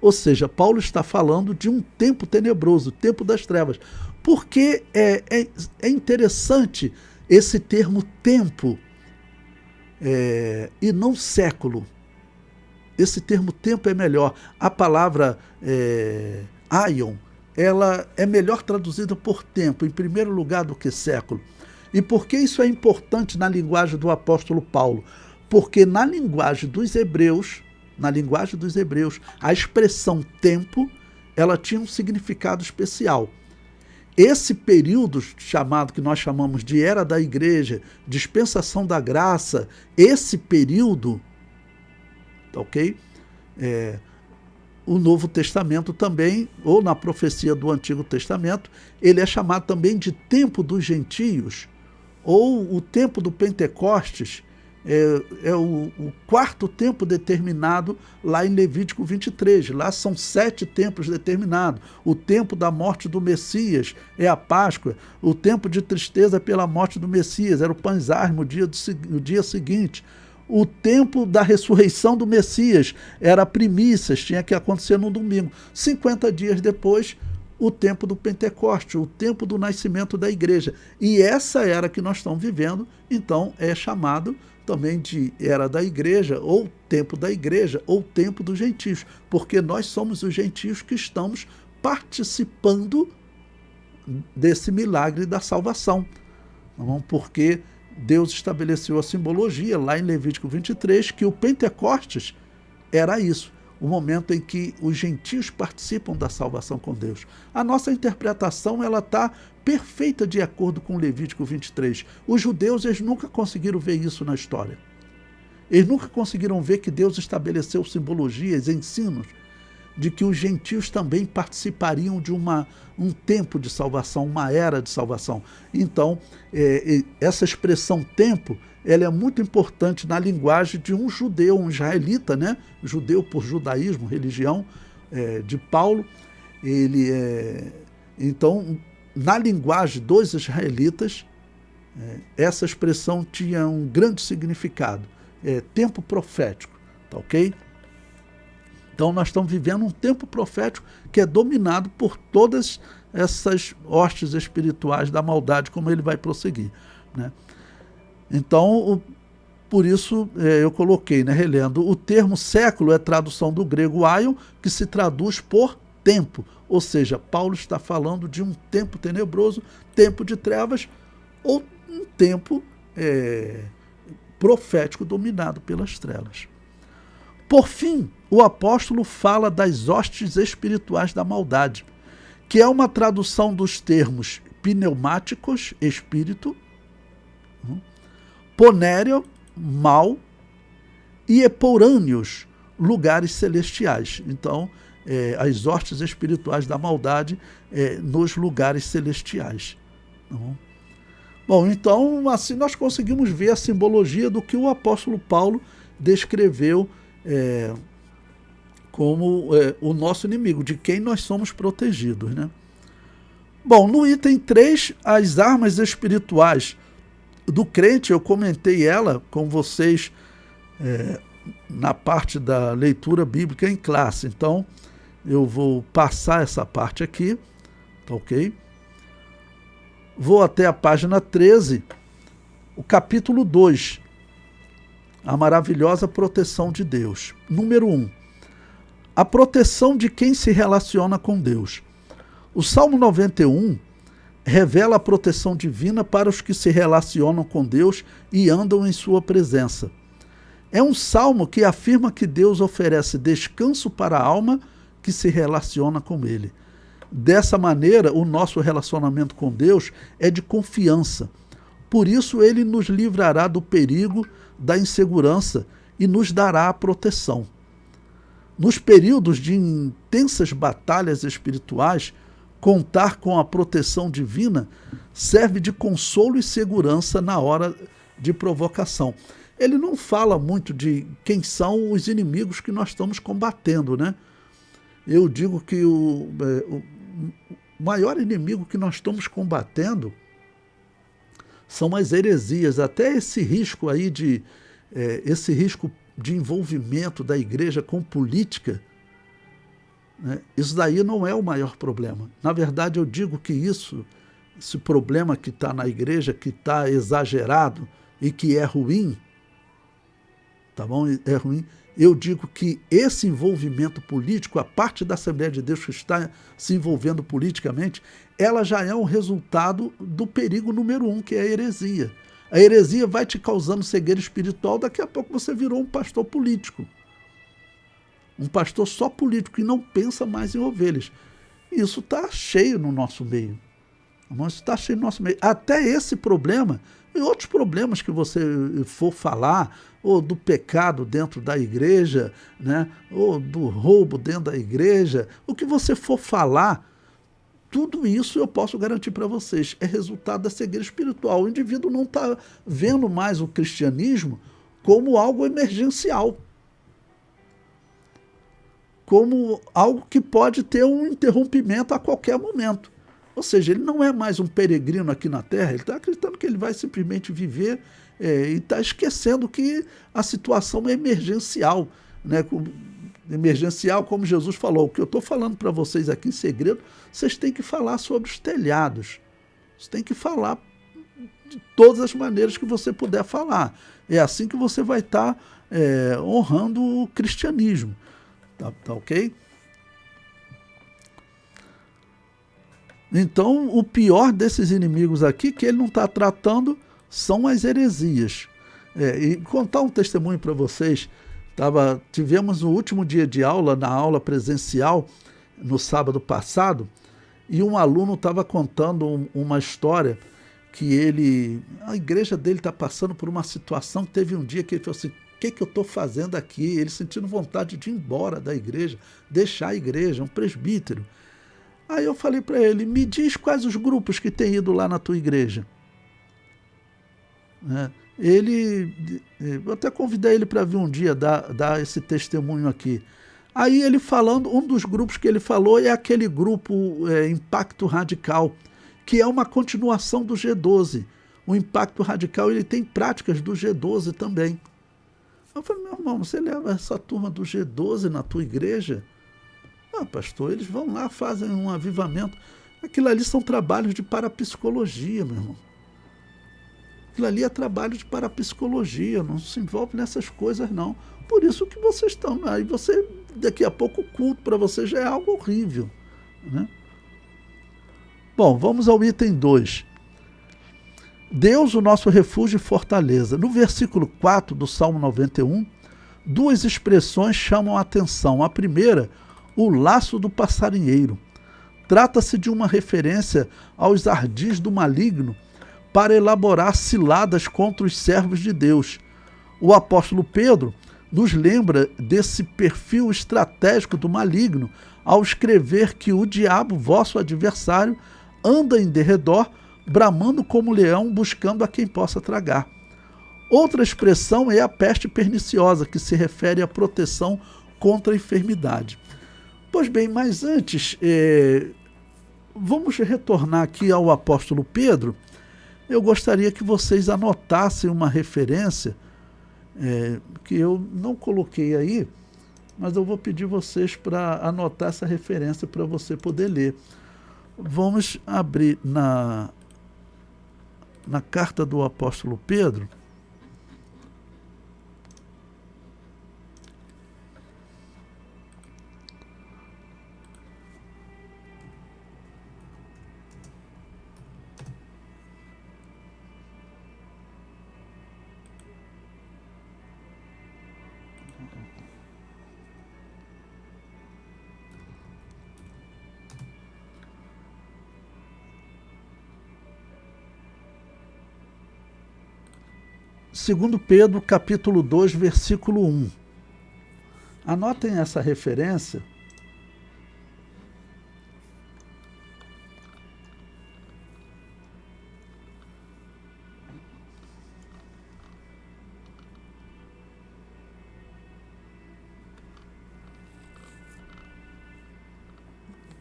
Ou seja, Paulo está falando de um tempo tenebroso, tempo das trevas. Porque é interessante esse termo tempo e não século. Esse termo tempo é melhor. A palavra aion, ela é melhor traduzida por tempo, em primeiro lugar, do que século. E por que isso é importante na linguagem do apóstolo Paulo? Porque na linguagem dos hebreus, a expressão tempo, ela tinha um significado especial. Esse período chamado, que nós chamamos de Era da Igreja, dispensação da graça, esse período, ok? O Novo Testamento também, ou na profecia do Antigo Testamento, ele é chamado também de tempo dos gentios, ou o tempo do Pentecostes, o quarto tempo determinado lá em Levítico 23. Lá são 7 tempos determinados. O tempo da morte do Messias é a Páscoa. O tempo de tristeza pela morte do Messias era o Panzarmo, o dia seguinte. O tempo da ressurreição do Messias era primícias, tinha que acontecer no domingo. 50 dias depois, o tempo do Pentecoste, o tempo do nascimento da igreja. E essa era que nós estamos vivendo, então é chamado também de Era da Igreja, ou tempo da igreja, ou tempo dos gentios, porque nós somos os gentios que estamos participando desse milagre da salvação. Porque Deus estabeleceu a simbologia lá em Levítico 23, que o Pentecostes era isso, o momento em que os gentios participam da salvação com Deus. A nossa interpretação está perfeita de acordo com Levítico 23. Os judeus, eles nunca conseguiram ver isso na história. Eles nunca conseguiram ver que Deus estabeleceu simbologias, ensinos, de que os gentios também participariam de um tempo de salvação, uma era de salvação. Então, essa expressão tempo, ela é muito importante na linguagem de um judeu, um israelita, né? Judeu por judaísmo, religião de Paulo. Então, na linguagem dos israelitas, essa expressão tinha um grande significado. Tempo profético, tá ok? Então nós estamos vivendo um tempo profético que é dominado por todas essas hostes espirituais da maldade, como ele vai prosseguir, né? Então, por isso eu coloquei, né, relendo, o termo século é tradução do grego aion, que se traduz por tempo, ou seja, Paulo está falando de um tempo tenebroso, tempo de trevas, ou um tempo profético dominado pelas trevas. Por fim, o apóstolo fala das hostes espirituais da maldade, que é uma tradução dos termos pneumáticos, espírito, ponéreo, mal, e eporâneos, lugares celestiais. Então, as hostes espirituais da maldade nos lugares celestiais. Bom, então, assim nós conseguimos ver a simbologia do que o apóstolo Paulo descreveu como o nosso inimigo, de quem nós somos protegidos, né? Bom, no item 3, as armas espirituais do crente, eu comentei ela com vocês na parte da leitura bíblica em classe, então eu vou passar essa parte aqui, tá ok? Vou até a página 13, o capítulo 2, a maravilhosa proteção de Deus. Número 1, a proteção de quem se relaciona com Deus. O Salmo 91 revela a proteção divina para os que se relacionam com Deus e andam em sua presença. É um salmo que afirma que Deus oferece descanso para a alma que se relaciona com Ele. Dessa maneira, o nosso relacionamento com Deus é de confiança. Por isso, Ele nos livrará do perigo, da insegurança e nos dará a proteção. Nos períodos de intensas batalhas espirituais, contar com a proteção divina serve de consolo e segurança na hora de provocação. Ele não fala muito de quem são os inimigos que nós estamos combatendo, né? Eu digo que o maior inimigo que nós estamos combatendo são as heresias. Até esse risco aí esse risco de envolvimento da igreja com política, né? Isso daí não é o maior problema. Na verdade, eu digo que esse problema que está na igreja, que está exagerado e que é ruim, tá bom? É ruim. Eu digo que esse envolvimento político, a parte da Assembleia de Deus que está se envolvendo politicamente, ela já é um resultado do perigo número 1, que é a heresia. A heresia vai te causando cegueira espiritual, daqui a pouco você virou um pastor político. Um pastor só político, que não pensa mais em ovelhas. Isso está cheio no nosso meio. Isso está cheio no nosso meio. Até esse problema e outros problemas que você for falar, ou do pecado dentro da igreja, né? Ou do roubo dentro da igreja, o que você for falar, tudo isso eu posso garantir para vocês, é resultado da cegueira espiritual. O indivíduo não está vendo mais o cristianismo como algo emergencial, como algo que pode ter um interrompimento a qualquer momento. Ou seja, ele não é mais um peregrino aqui na Terra, ele está acreditando que ele vai simplesmente viver e está esquecendo que a situação é emergencial, né? Emergencial, como Jesus falou. O que eu estou falando para vocês aqui em segredo, vocês têm que falar sobre os telhados. Vocês têm que falar de todas as maneiras que você puder falar. É assim que você vai estar honrando o cristianismo. Tá ok? Então, o pior desses inimigos aqui, que ele não está tratando, são as heresias. E contar um testemunho para vocês. Tivemos no último dia de aula, na aula presencial, no sábado passado, e um aluno estava contando uma história que a igreja dele está passando por uma situação. Teve um dia que ele falou assim: o que eu estou fazendo aqui? Ele sentindo vontade de ir embora da igreja, deixar a igreja, um presbítero. Aí eu falei para ele: me diz quais os grupos que tem ido lá na tua igreja. Eu até convidei ele para vir um dia dar esse testemunho aqui. Aí ele falando, um dos grupos que ele falou é aquele grupo Impacto Radical, que é uma continuação do G12. O Impacto Radical, ele tem práticas do G12 também. Eu falei: meu irmão, você leva essa turma do G12 na tua igreja? Ah, pastor, eles vão lá, fazem um avivamento. Aquilo ali são trabalhos de parapsicologia, meu irmão. Aquilo ali é trabalho de parapsicologia, não se envolve nessas coisas, não. Por isso que vocês estão aí. Daqui a pouco, o culto para você já é algo horrível, né? Bom, vamos ao item 2. Deus, o nosso refúgio e fortaleza. No versículo 4 do Salmo 91, duas expressões chamam a atenção. A primeira, o laço do passarinheiro. Trata-se de uma referência aos ardis do maligno para elaborar ciladas contra os servos de Deus. O apóstolo Pedro nos lembra desse perfil estratégico do maligno ao escrever que o diabo, vosso adversário, anda em derredor, bramando como leão, buscando a quem possa tragar. Outra expressão é a peste perniciosa, que se refere à proteção contra a enfermidade. Pois bem, mas antes, vamos retornar aqui ao apóstolo Pedro. Eu gostaria que vocês anotassem uma referência que eu não coloquei aí, mas eu vou pedir vocês para anotar essa referência para você poder ler. Vamos abrir na carta do apóstolo Pedro. 2 Pedro, capítulo 2, versículo 1. Anotem essa referência.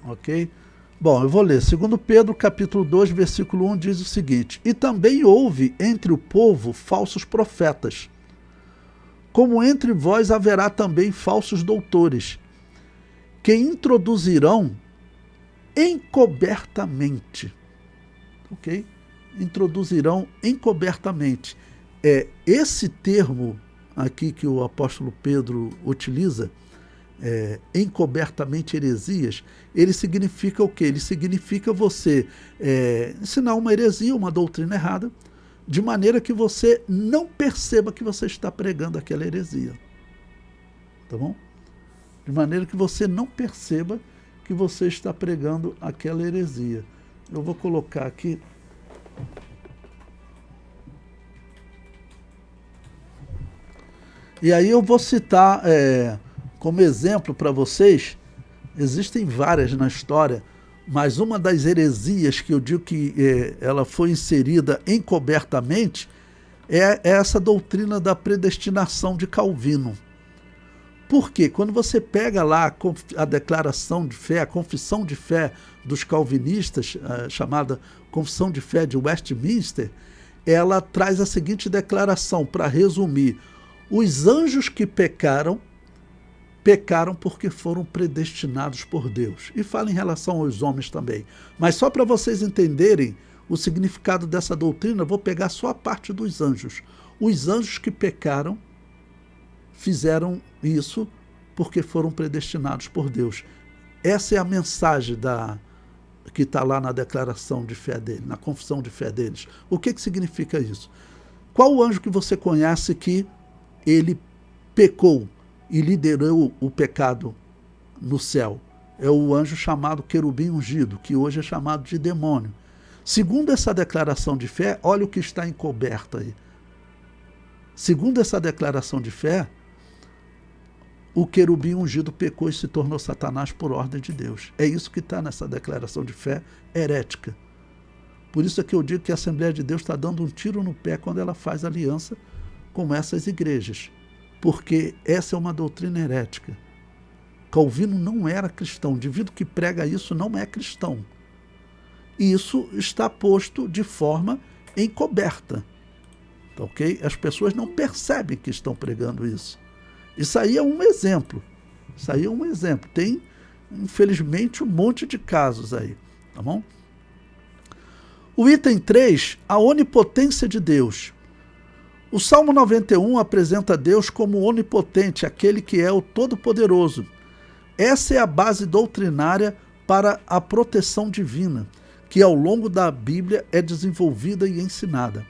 Ok? Bom, eu vou ler. 2 Pedro, capítulo 2, versículo 1, diz o seguinte: E também houve entre o povo falsos profetas, como entre vós haverá também falsos doutores, que introduzirão encobertamente. Ok? Introduzirão encobertamente. Esse termo aqui que o apóstolo Pedro utiliza, encobertamente heresias, ele significa o quê? Ele significa você ensinar uma heresia, uma doutrina errada, de maneira que você não perceba que você está pregando aquela heresia. Tá bom? De maneira que você não perceba que você está pregando aquela heresia. Eu vou colocar aqui. E aí eu vou citar como exemplo para vocês. Existem várias na história, mas uma das heresias que eu digo que ela foi inserida encobertamente é essa doutrina da predestinação de Calvino. Por quê? Quando você pega lá a declaração de fé, a confissão de fé dos calvinistas, chamada Confissão de Fé de Westminster, ela traz a seguinte declaração, para resumir: os anjos que pecaram porque foram predestinados por Deus. E fala em relação aos homens também. Mas só para vocês entenderem o significado dessa doutrina, eu vou pegar só a parte dos anjos. Os anjos que pecaram fizeram isso porque foram predestinados por Deus. Essa é a mensagem que está lá na declaração de fé dele, na confissão de fé deles. O que significa isso? Qual o anjo que você conhece que ele pecou e liderou o pecado no céu? É o anjo chamado querubim ungido, que hoje é chamado de demônio. Segundo essa declaração de fé, olha o que está encoberto aí. Segundo essa declaração de fé, o querubim ungido pecou e se tornou Satanás por ordem de Deus. É isso que está nessa declaração de fé herética. Por isso é que eu digo que a Assembleia de Deus está dando um tiro no pé quando ela faz aliança com essas igrejas. Porque essa é uma doutrina herética. Calvino não era cristão. O indivíduo que prega isso não é cristão. E isso está posto de forma encoberta. Tá, ok? As pessoas não percebem que estão pregando isso. Isso aí é um exemplo. Isso aí é um exemplo. Tem, infelizmente, um monte de casos aí. Tá bom? O item 3, a onipotência de Deus. O Salmo 91 apresenta Deus como onipotente, aquele que é o Todo-Poderoso. Essa é a base doutrinária para a proteção divina, que ao longo da Bíblia é desenvolvida e ensinada.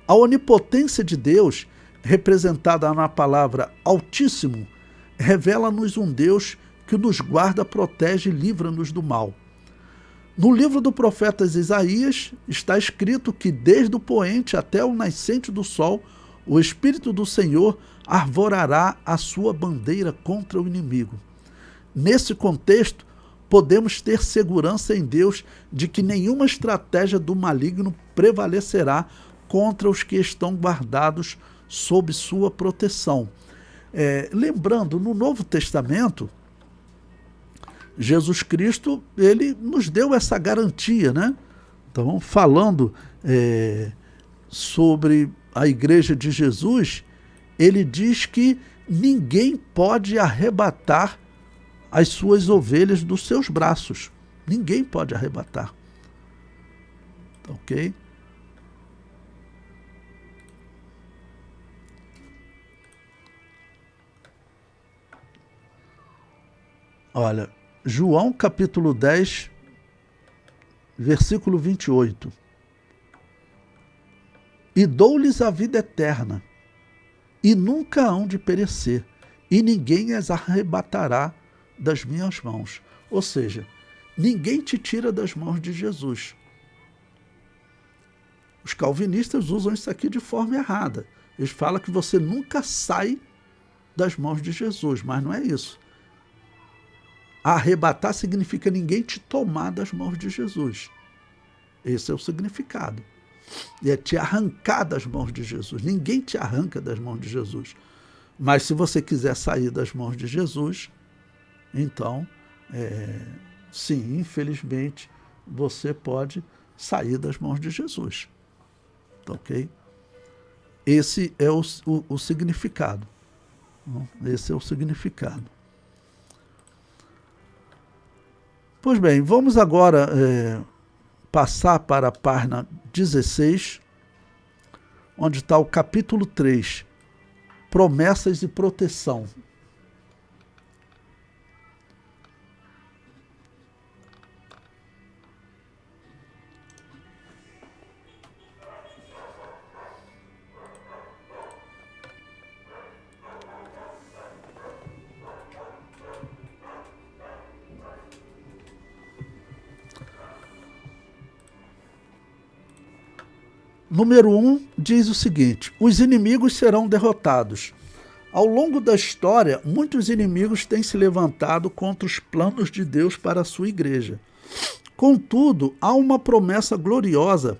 A onipotência de Deus, representada na palavra Altíssimo, revela-nos um Deus que nos guarda, protege e livra-nos do mal. No livro do profeta Isaías está escrito que desde o poente até o nascente do sol, o Espírito do Senhor arvorará a sua bandeira contra o inimigo. Nesse contexto, podemos ter segurança em Deus de que nenhuma estratégia do maligno prevalecerá contra os que estão guardados sob sua proteção. Lembrando, no Novo Testamento, Jesus Cristo, ele nos deu essa garantia, né? Então, falando sobre a igreja de Jesus, ele diz que ninguém pode arrebatar as suas ovelhas dos seus braços. Ninguém pode arrebatar. Ok? Olha, João capítulo 10, versículo 28. E dou-lhes a vida eterna, e nunca hão de perecer, e ninguém as arrebatará das minhas mãos. Ou seja, ninguém te tira das mãos de Jesus. Os calvinistas usam isso aqui de forma errada. Eles falam que você nunca sai das mãos de Jesus, mas não é isso. Arrebatar significa ninguém te tomar das mãos de Jesus. Esse é o significado. E é te arrancar das mãos de Jesus. Ninguém te arranca das mãos de Jesus. Mas se você quiser sair das mãos de Jesus, então, sim, infelizmente, você pode sair das mãos de Jesus. Ok? Esse é o significado. Esse é o significado. Pois bem, vamos agora passar para a página 16, onde está o capítulo 3, promessas e proteção. Número 1 diz o seguinte: os inimigos serão derrotados. Ao longo da história, muitos inimigos têm se levantado contra os planos de Deus para a sua igreja. Contudo, há uma promessa gloriosa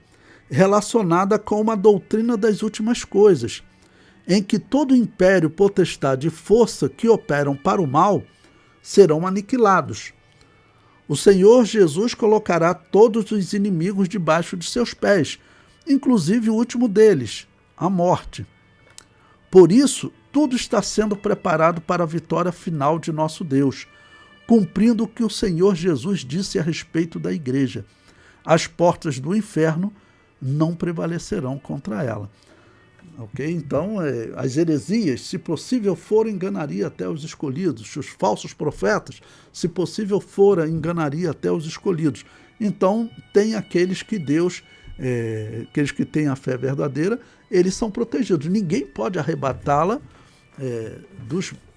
relacionada com uma doutrina das últimas coisas, em que todo império, potestade e força que operam para o mal serão aniquilados. O Senhor Jesus colocará todos os inimigos debaixo de seus pés, inclusive o último deles, a morte. Por isso, tudo está sendo preparado para a vitória final de nosso Deus, cumprindo o que o Senhor Jesus disse a respeito da igreja. As portas do inferno não prevalecerão contra ela. Ok? Então, as heresias, se possível for, enganaria até os escolhidos. Os falsos profetas, se possível for, enganaria até os escolhidos. Então, tem aqueles que Deus... aqueles que têm a fé verdadeira, eles são protegidos. Ninguém pode arrebatá-la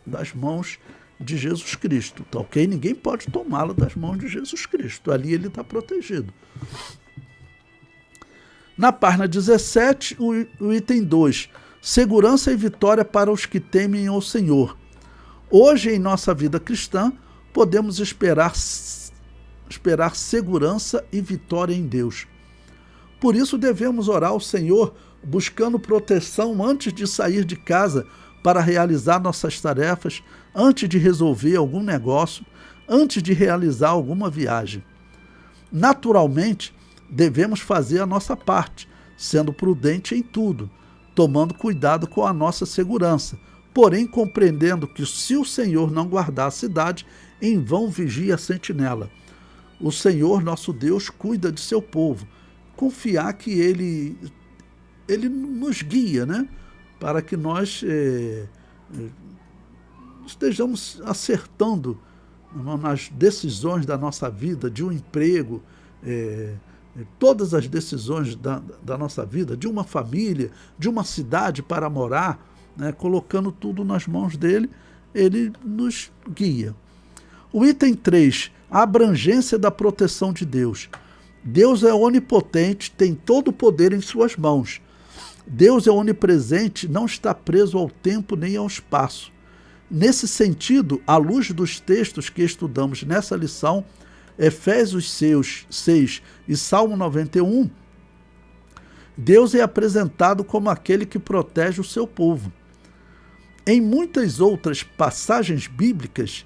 das mãos de Jesus Cristo, tá ok? Ninguém pode tomá-la das mãos de Jesus Cristo. Ali ele está protegido. Na página 17, o item 2, segurança e vitória para os que temem ao Senhor. Hoje, em nossa vida cristã, podemos esperar segurança e vitória em Deus. Por isso devemos orar ao Senhor, buscando proteção antes de sair de casa para realizar nossas tarefas, antes de resolver algum negócio, antes de realizar alguma viagem. Naturalmente, devemos fazer a nossa parte, sendo prudente em tudo, tomando cuidado com a nossa segurança, porém compreendendo que se o Senhor não guardar a cidade, em vão vigia a sentinela. O Senhor, nosso Deus, cuida de seu povo. Confiar que Ele nos guia, né? Para que nós estejamos acertando nas decisões da nossa vida, de um emprego, todas as decisões da nossa vida, de uma família, de uma cidade para morar, né? Colocando tudo nas mãos dele, ele nos guia. O item 3, a abrangência da proteção de Deus. Deus é onipotente, tem todo o poder em suas mãos. Deus é onipresente, não está preso ao tempo nem ao espaço. Nesse sentido, à luz dos textos que estudamos nessa lição, Efésios 6 e Salmo 91, Deus é apresentado como aquele que protege o seu povo. Em muitas outras passagens bíblicas,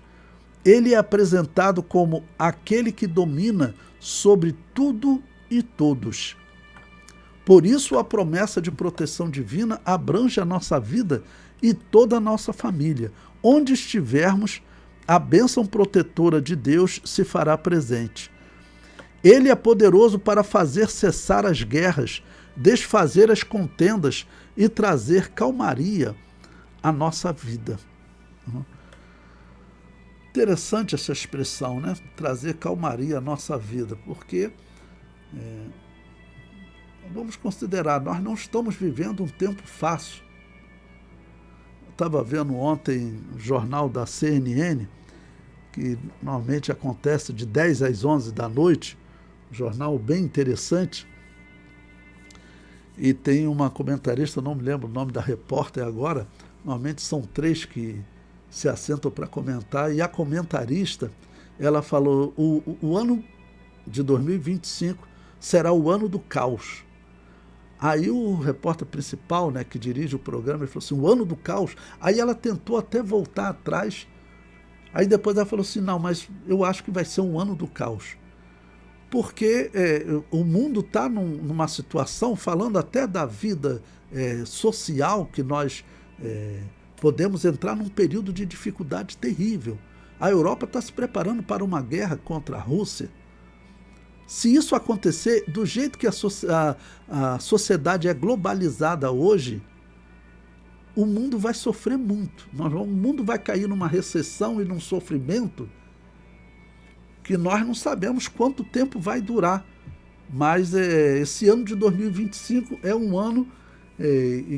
ele é apresentado como aquele que domina sobre tudo e todos. Por isso, a promessa de proteção divina abrange a nossa vida e toda a nossa família. Onde estivermos, a bênção protetora de Deus se fará presente. Ele é poderoso para fazer cessar as guerras, desfazer as contendas e trazer calmaria à nossa vida. Interessante essa expressão, né? Trazer calmaria à nossa vida, porque vamos considerar, nós não estamos vivendo um tempo fácil. Eu estava vendo ontem o jornal da CNN, que normalmente acontece de 10 às 11 da noite, um jornal bem interessante, e tem uma comentarista, não me lembro o nome da repórter agora, normalmente são 3 que se assentam para comentar, e a comentarista, ela falou, o ano de 2025 será o ano do caos. Aí o repórter principal, né, que dirige o programa, ele falou assim, o ano do caos. Aí ela tentou até voltar atrás, aí depois ela falou assim, não, mas eu acho que vai ser um ano do caos. Porque o mundo está numa situação, falando até da vida social, que nós podemos entrar num período de dificuldade terrível. A Europa está se preparando para uma guerra contra a Rússia. Se isso acontecer, do jeito que a sociedade é globalizada hoje, o mundo vai sofrer muito. O mundo vai cair numa recessão e num sofrimento que nós não sabemos quanto tempo vai durar. Mas esse ano de 2025 é um ano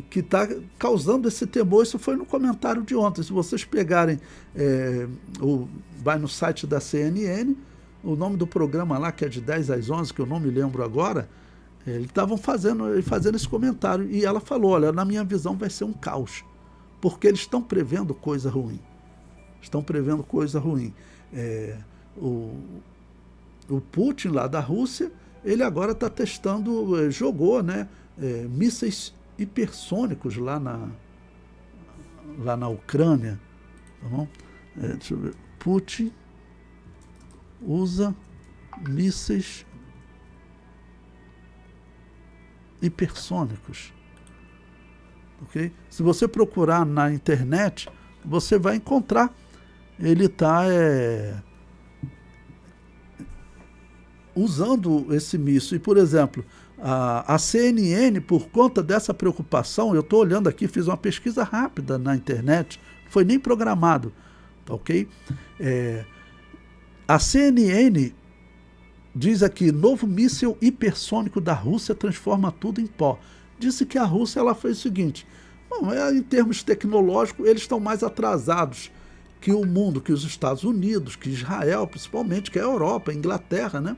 que está causando esse temor. Isso foi no comentário de ontem. Se vocês pegarem, vai no site da CNN, o nome do programa lá, que é de 10 às 11, que eu não me lembro agora, eles estavam fazendo esse comentário. E ela falou, olha, na minha visão vai ser um caos, porque eles estão prevendo coisa ruim. Estão prevendo coisa ruim. O Putin lá da Rússia, ele agora está testando, jogou, né, mísseis hipersônicos lá na Ucrânia. Tá bom? Deixa eu ver. Putin usa mísseis hipersônicos. Okay? Se você procurar na internet, você vai encontrar. Ele está usando esse míssil. E, por exemplo, a CNN, por conta dessa preocupação, eu estou olhando aqui, fiz uma pesquisa rápida na internet, não foi nem programado, ok? A CNN diz aqui, novo míssil hipersônico da Rússia transforma tudo em pó. Disse que a Rússia ela fez o seguinte, bom, em termos tecnológicos, eles estão mais atrasados que o mundo, que os Estados Unidos, que Israel, principalmente, que a Europa, a Inglaterra, né?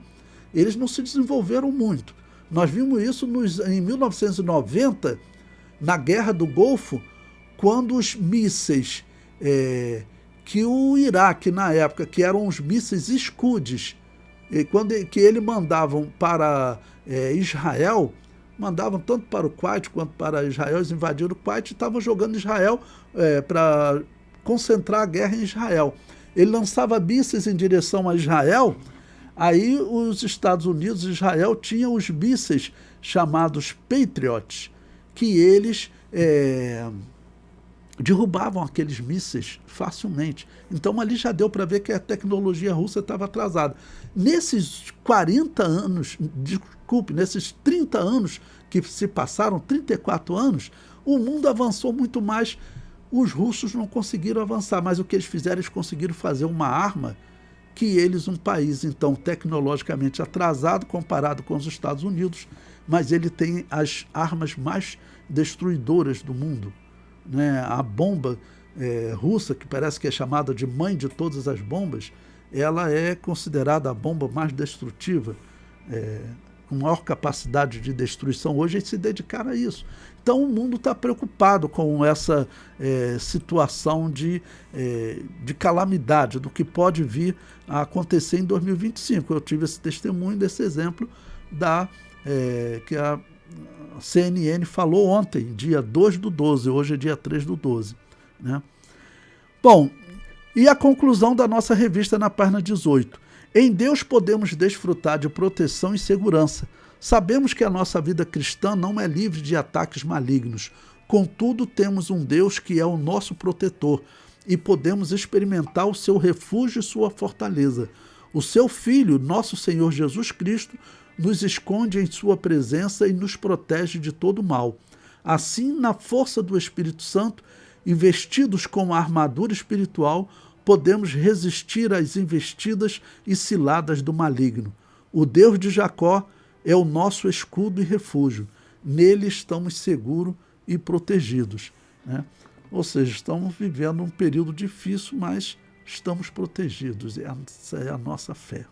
Eles não se desenvolveram muito. Nós vimos isso em 1990, na Guerra do Golfo, quando os mísseis que o Iraque, na época, que eram os mísseis Scud, que eles mandavam para Israel, mandavam tanto para o Kuwait quanto para Israel, eles invadiram o Kuwait e estavam jogando Israel para concentrar a guerra em Israel. Ele lançava mísseis em direção a Israel, aí os Estados Unidos e Israel tinham os mísseis chamados Patriots, que eles derrubavam aqueles mísseis facilmente. Então ali já deu para ver que a tecnologia russa estava atrasada. Nesses 40 anos, nesses 30 anos que se passaram, 34 anos, o mundo avançou muito mais. Os russos não conseguiram avançar, mas o que eles fizeram, eles conseguiram fazer uma arma que eles, um país, então, tecnologicamente atrasado comparado com os Estados Unidos, mas ele tem as armas mais destruidoras do mundo. Né? A bomba russa, que parece que é chamada de mãe de todas as bombas, ela é considerada a bomba mais destrutiva, com maior capacidade de destruição hoje, e se dedicar a isso. Então o mundo está preocupado com essa situação de calamidade, do que pode vir a acontecer em 2025. Eu tive esse testemunho desse exemplo que a CNN falou ontem, dia 2/12, hoje é dia 3/12. Né? Bom, e a conclusão da nossa revista na página 18. Em Deus podemos desfrutar de proteção e segurança. Sabemos que a nossa vida cristã não é livre de ataques malignos. Contudo, temos um Deus que é o nosso protetor e podemos experimentar o seu refúgio e sua fortaleza. O seu Filho, nosso Senhor Jesus Cristo, nos esconde em sua presença e nos protege de todo mal. Assim, na força do Espírito Santo e vestidos com a armadura espiritual, podemos resistir às investidas e ciladas do maligno. O Deus de Jacó é o nosso escudo e refúgio. Nele estamos seguros e protegidos. Né? Ou seja, estamos vivendo um período difícil, mas estamos protegidos. Essa é a nossa fé.